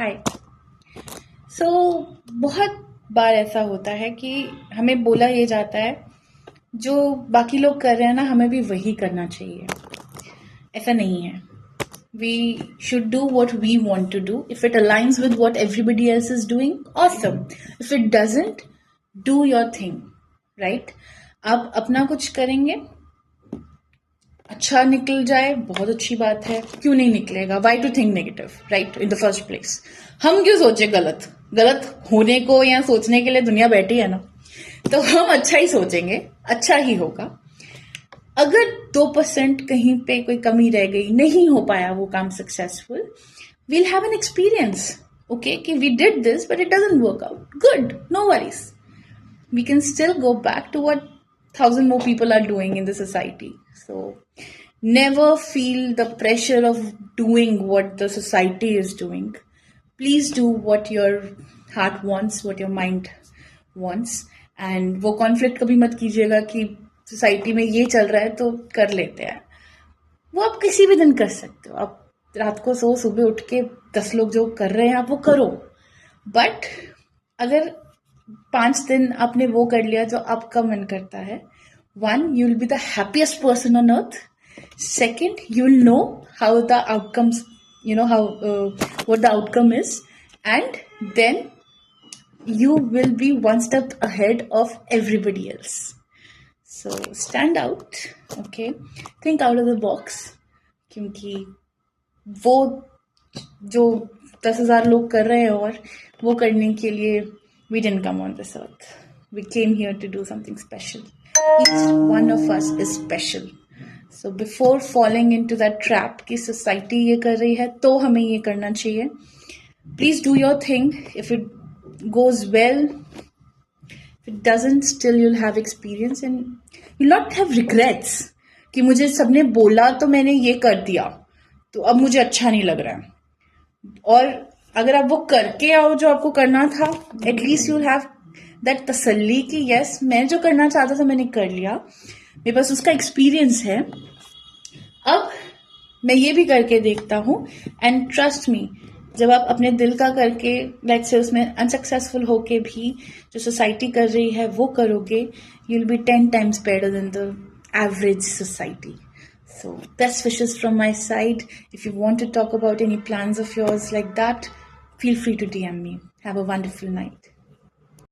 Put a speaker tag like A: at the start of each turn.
A: हाय। सो बहुत बार ऐसा होता है कि हमें बोला ये जाता है जो बाकी लोग कर रहे हैं ना, हमें भी वही करना चाहिए। ऐसा नहीं है। We should do what we want to do. If it aligns with what everybody else is doing, awesome. If it doesn't, do your thing, right? आप अपना कुछ करेंगे, अच्छा निकल जाए, बहुत अच्छी बात है। क्यों नहीं निकलेगा? Why to think negative, right? In the first place हम क्यों सोचे गलत? गलत होने को या सोचने के लिए दुनिया बैठी है ना, तो हम अच्छा ही सोचेंगे, अच्छा ही होगा। अगर 2% कहीं पे कोई कमी रह गई, नहीं हो पाया वो काम successful, we'll have an experience, okay, कि we did this but it doesn't work out, good, no worries, we can still go back to what 1,000 more people are doing in the society. So never feel the pressure of doing what the society is doing. Please do what your heart wants, what your mind wants. And वो conflict कभी मत कीजिएगा कि society में ये चल रहा है तो कर लेते हैं। वो आप किसी भी दिन कर सकते हो। आप रात को सो, सुबह उठ के 10 लोग जो कर रहे हैं आप वो करो। बट अगर 5 दिन आपने वो कर लिया जो आपका मन करता है, 1, you will be the happiest person on earth. Second, you will know how the outcomes, what the outcome is, and then you will be one step ahead of everybody else. So stand out, okay? Think out of the box, क्योंकि वो जो 10,000 लोग कर रहे हैं और वो करने के लिए we didn't come on this earth. We came here to do something special. Each one of us is special. So before falling into that trap कि society ये कर रही है तो हमें ये करना चाहिए, please do your thing. If it goes well, if it doesn't, still you'll have experience and you'll not have regrets कि मुझे सबने बोला तो मैंने ये कर दिया तो अब मुझे अच्छा नहीं लग रहा है। और अगर आप वो करके आओ जो आपको करना था, एटलीस्ट यू हैव दैट तसल्ली कि यस, मैं जो करना चाहता था मैंने कर लिया, मेरे पास उसका एक्सपीरियंस है। अब मैं ये भी करके देखता हूँ एंड ट्रस्ट मी, जब आप अपने दिल का करके लेट्स से उसमें अनसक्सेसफुल होके भी जो सोसाइटी कर रही है वो करोगे, you will be 10 times better than the average society. So best wishes from my side. If you want to talk about any plans of yours like that, feel free to DM me. Have a wonderful night.